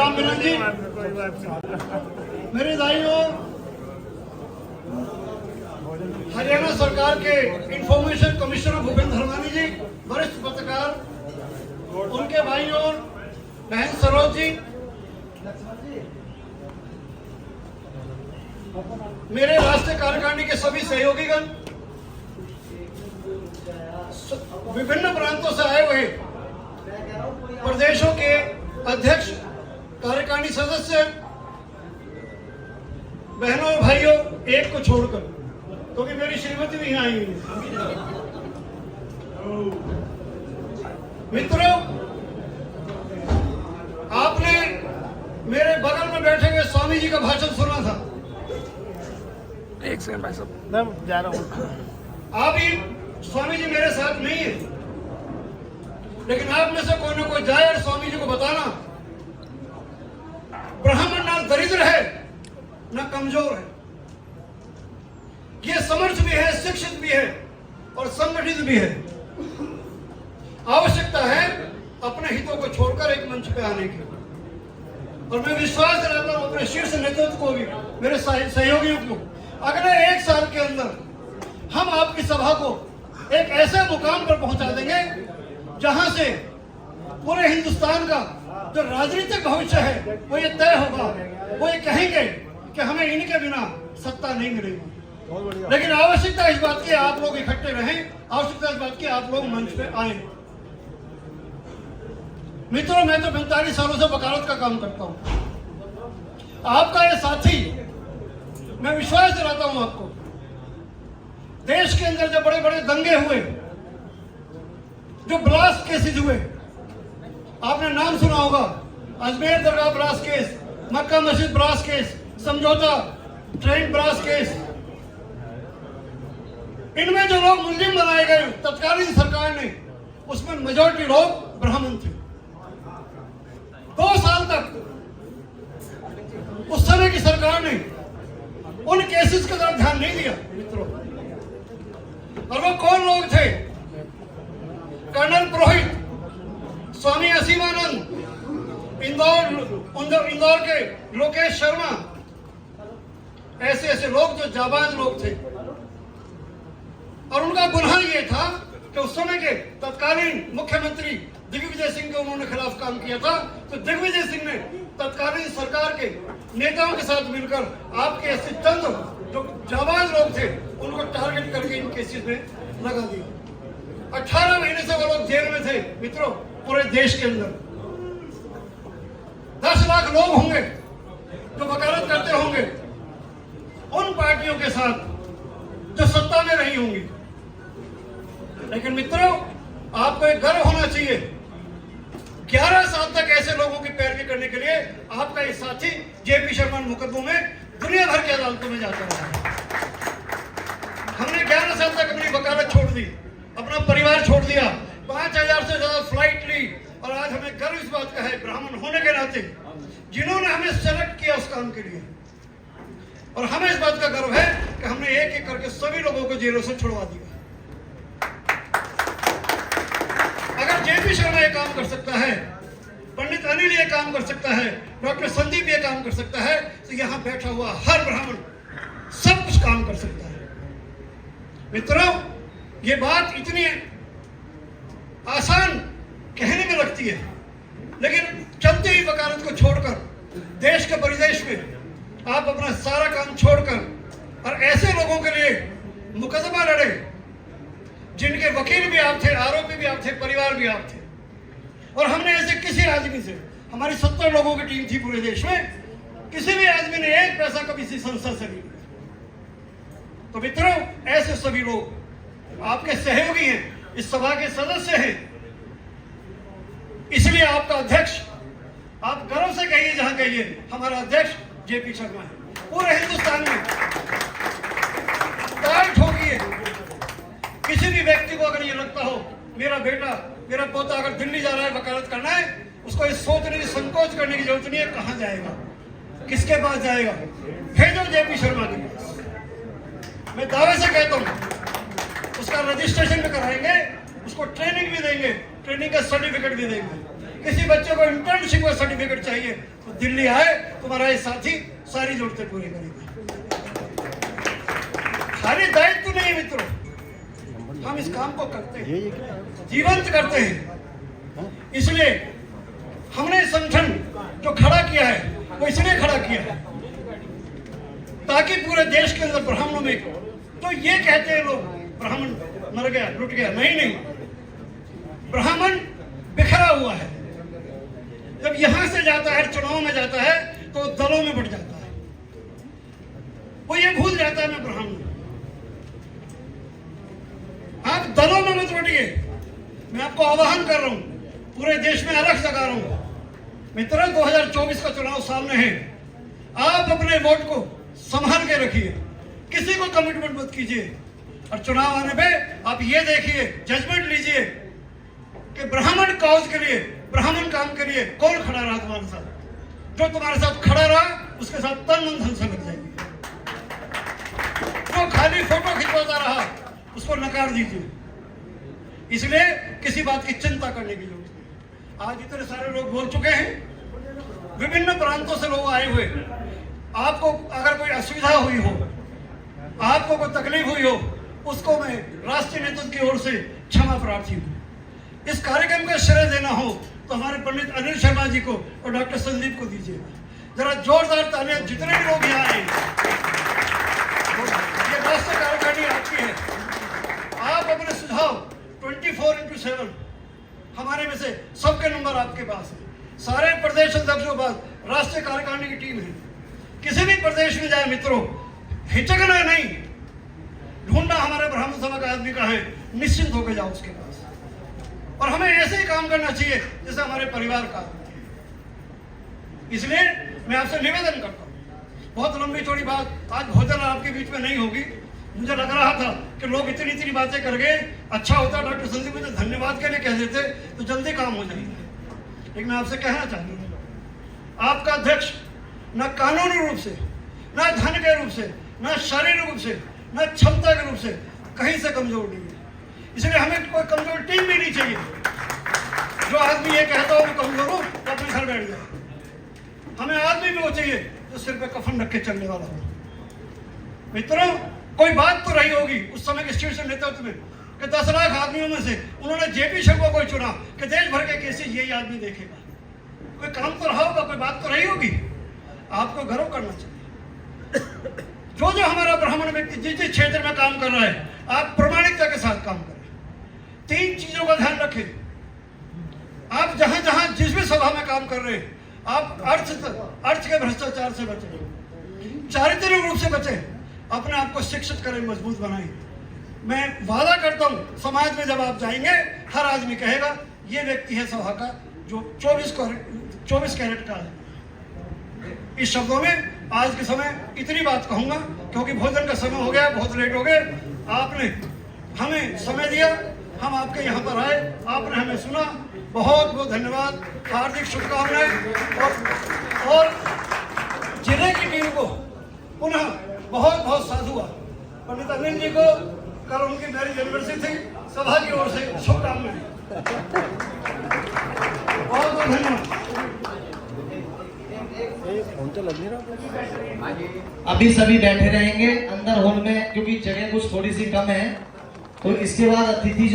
राम मिलन जी, मेरे दाईं ओर हरियाणा सरकार के इंफॉर्मेशन कमिश्नर भूपेंद्र धर्मानी जी, वरिष्ठ पत्रकार, उनके भाई और बहन सरोज जी, मेरे राष्ट्रीय कार्यकारिणी के सभी सहयोगीगण, विभिन्न प्रांतों से आए हुए प्रदेशों के अध्यक्ष, कार्यकारिणी सदस्य, बहनों और भाइयों, एक को छोड़कर, क्योंकि मेरी श्रीमती भी यहाँ आई हुई है। मित्रों, आपने मेरे बगल में बैठे हुए स्वामी जी का भाषण सुना था। एक सेकंड भाई साहब, मैं जा रहा हूँ। आप ही स्वामी जी मेरे साथ नहीं है, लेकिन आप में से कोई ना कोई जाए और स्वामी जी को बताना, ब्राह्मण ना दरिद्र है ना कमजोर है, ये समर्थ भी है, शिक्षित भी है और संगठित भी है। आवश्यकता है अपने हितों को छोड़कर एक मंच पे आने की, और मैं विश्वास दिलाता हूं अपने शीर्ष नेतृत्व को भी, मेरे सहयोगियों को, अगले 1 साल के अंदर हम आपकी सभा को एक ऐसे मुकाम पर पहुंचा देंगे जहां से पूरे हिंदुस्तान का जो राजनीतिक भविष्य है वो ये तय होगा। वो ये कहेंगे कि हमें इनके बिना सत्ता नहीं मिलेगी, लेकिन आवश्यकता इस बात की आप लोग इकट्ठे रहें, आवश्यकता इस बात की आप लोग मंच पे आए। मित्रों, मैं तो 45 सालों से वकालत का काम करता हूं। आपका ये साथी, मैं विश्वास दिलाता हूं आपको, देश के अंदर जो बड़े बड़े दंगे हुए, जो ब्लास्ट केसेस हुए, आपने नाम सुना होगा, अजमेर दरगाह ब्लास्ट केस, मक्का मस्जिद ब्लास्ट केस, समझौता ट्रेन ब्लास्ट केस, इनमें जो लोग मुलजिम बनाए गए तत्कालीन सरकार ने, उसमें मेजॉरिटी लोग ब्राह्मण थे। 2 साल तक उस समय की सरकार ने उन केसेस की तरफ ध्यान नहीं दिया। मित्रों, और वो कौन लोग थे? कर्नल पुरोहित, स्वामी असीमानंद, इंदौर के लोकेश शर्मा, ऐसे ऐसे लोग जो जाबाज लोग थे। और उनका गुनाह ये था कि उस समय के तत्कालीन मुख्यमंत्री दिग्विजय सिंह के उन्होंने खिलाफ काम किया था, तो दिग्विजय सिंह ने तत्कालीन सरकार के नेताओं के साथ मिलकर आपके ऐसे चंद जो जाबाज लोग थे उनको टारगेट करके इन केसेस में लगा दिया। 18 महीने से वो लोग जेल में थे। मित्रों, पूरे देश के अंदर 10 लाख लोग होंगे जो वकालत करते होंगे उन पार्टियों के साथ जो सत्ता में रही होंगी। लेकिन मित्रों, आपको एक गर्व होना चाहिए, 11 साल तक ऐसे लोगों की पैरवी करने के लिए आपका ये साथी जेपी शर्मा मुकदमों में दुनिया भर की अदालतों में जाता रहा। हमने 11 साल तक अपनी वकालत छोड़ दी, अपना परिवार छोड़ दिया, 5000 से ज्यादा फ्लाइट ली, और आज हमें गर्व इस बात का है, ब्राह्मण होने के नाते, जिन्होंने हमें सेलेक्ट किया उस काम के लिए, और हमें इस बात का गर्व है कि हमने एक एक करके सभी लोगों को जेलों से छुड़वा दिया। अगर जेपी शर्मा ये काम कर सकता है, पंडित अनिल ये काम कर सकता है, डॉक्टर संदीप ये काम कर सकता है, तो यहाँ बैठा हुआ हर ब्राह्मण सब कुछ काम कर सकता है। मित्रों, ये बात इतनी आसान कहने में लगती है, लेकिन चलते ही वकालत को छोड़कर देश के परिदेश में आप अपना सारा काम छोड़कर और ऐसे लोगों के लिए मुकदमा लड़े जिनके वकील भी आप थे, आरोपी भी आप थे, परिवार भी आप थे। और हमने ऐसे किसी आदमी से, हमारी 70 लोगों की टीम थी पूरे देश में, किसी भी आदमी ने 1 पैसा कभी इसी संस्था से नहीं लिया। तो मित्रों, ऐसे सभी लोग आपके सहयोगी हैं, इस सभा के सदस्य हैं, इसलिए आपका अध्यक्ष, आप गर्व से कहिए, जहां कहिए, हमारा अध्यक्ष जेपी शर्मा है। पूरे हिंदुस्तान में ताल ठोकिए, किसी भी व्यक्ति को अगर ये लगता हो मेरा बेटा, मेरा पोता अगर दिल्ली जा रहा है वकालत करना है, उसको इस सोचने की, संकोच करने की जरूरत नहीं है कहां जाएगा, किसके पास जाएगा, भेजो जेपी शर्मा के पास। मैं दावे से कहता हूं उसका रजिस्ट्रेशन भी कराएंगे, उसको ट्रेनिंग भी देंगे, ट्रेनिंग का सर्टिफिकेट भी देंगे किसी बच्चे को इंटर्नशिप का सर्टिफिकेट चाहिए तो दिल्ली आए, तुम्हारा ये साथी सारी जरूरतें पूरी करेगा। खाली दायित्व नहीं है मित्रों, हम इस काम को करते हैं, जीवंत करते हैं। इसलिए हमने संगठन जो खड़ा किया है वो इसलिए खड़ा किया है ताकि पूरे देश के अंदर ब्राह्मणों में, तो ये कहते हैं लोग ब्राह्मण मर गया, लुट गया, नहीं, ब्राह्मण बिखरा हुआ है। जब यहां से जाता है, चुनाव में जाता है, तो दलों में बढ़ जाता है, वो ये भूल जाता है मैं ब्राह्मण हूं। आप दलों में मत बटिए, मैं आपको आह्वान कर रहा हूं, पूरे देश में अलग जगा रहा हूं। मित्रों, 2024 का चुनाव सामने है, आप अपने वोट को संभाल के रखिए, किसी को कमिटमेंट मत कीजिए, और चुनाव आने पे आप ये देखिए, जजमेंट लीजिए कि ब्राह्मण काउज के लिए, ब्राह्मण काम के लिए कौन खड़ा रहा तुम्हारे साथ। जो तुम्हारे साथ खड़ा रहा उसके साथ तन मन धन से लग जाएगी। जो खाली फोटो खिंचवाता रहा उसको नकार दीजिए। इसलिए किसी बात की चिंता करने की जरूरत नहीं। आज इतने सारे लोग बोल चुके हैं, विभिन्न प्रांतों से लोग आए हुए। आपको अगर कोई असुविधा हुई हो, आपको कोई तकलीफ हुई हो, उसको मैं राष्ट्रीय नेतृत्व की ओर से क्षमा प्रार्थी हूँ। इस कार्यक्रम का श्रेय देना हो तो हमारे पंडित अनिल शर्मा जी को और डॉक्टर संदीप को दीजिए। जरा जोरदार तालियां, जितने भी लोग यहाँ आए। ये राष्ट्रीय कार्यकारिणी आपकी है, आप अपने सुझाव 24/7 हमारे में से सबके नंबर आपके पास है। सारे प्रदेश अध्यक्षों के पास राष्ट्रीय कार्यकारिणी की टीम है। किसी भी प्रदेश में जाए मित्रों, हिचकना नहीं, ढूंढना हमारे ब्राह्मण सभा का आदमी का है, निश्चिंत होकर जाओ उसके पास। और हमें ऐसे ही काम करना चाहिए जैसे हमारे परिवार का। इसलिए मैं आपसे निवेदन करता हूँ, बहुत लंबी चौड़ी बात आज भोजन आपके बीच में नहीं होगी। मुझे लग रहा था कि लोग इतनी बातें कर गए, अच्छा होता डॉक्टर संदीप मुझे धन्यवाद के लिए कह देते तो जल्दी काम हो जाएगा। लेकिन मैं आपसे कहना चाहूँगा, आपका अध्यक्ष न कानूनी रूप से, न धन के रूप से, न शारीरिक रूप से, न क्षमता के रूप से कहीं से कमजोर नहीं है। इसलिए हमें कोई कमजोर टीम भी नहीं चाहिए। जो आदमी ये कहता हो मैं कमजोर हूं तो अपने घर बैठ जाए। हमें आदमी भी वो चाहिए जो सिर पे कफन रख के चलने वाला हो। मित्रों, कोई बात तो रही होगी उस समय के शीर्ष नेतृत्व में कि 10 लाख आदमियों में से उन्होंने जेपी शर्मा को चुना कि देश भर के केसेस यही आदमी देखेगा। कोई काम तो रहा होगा, कोई बात तो रही होगी। आपको गर्व करना चाहिए। जो हमारा ब्राह्मण व्यक्ति जिस जिस क्षेत्र में काम कर रहा है, आप प्रामाणिकता के साथ काम करें। 3 चीजों का ध्यान रखें। आप जहां जहां जिस भी सभा में काम कर रहे हैं, आप अर्थ के भ्रष्टाचार से बचें, चारित्रिक रूप से बचें, अपने आप को शिक्षित करें, मजबूत बनाएं। मैं वादा करता हूं, समाज में जब आप जाएंगे हर आदमी कहेगा ये व्यक्ति है सभा का जो 24 कैरेट का है। इस शब्दों में आज के समय इतनी बात कहूंगा क्योंकि भोजन का समय हो गया, बहुत लेट हो गए। आपने हमें समय दिया, हम आपके यहाँ पर आए, आपने हमें सुना, बहुत बहुत धन्यवाद, हार्दिक शुभकामनाएं। और जिले की टीम को पुनः बहुत बहुत साधुवाद। पंडित अनिल जी को कल उनकी मैरिज एनिवर्सरी थी, सभा की ओर से शुभकामनाएं। बहुत बहुत धन्यवाद। अभी सभी बैठे रहेंगे अंदर हॉल में, क्योंकि जगह कुछ थोड़ी सी कम है। तो इसके बाद अतिथि जो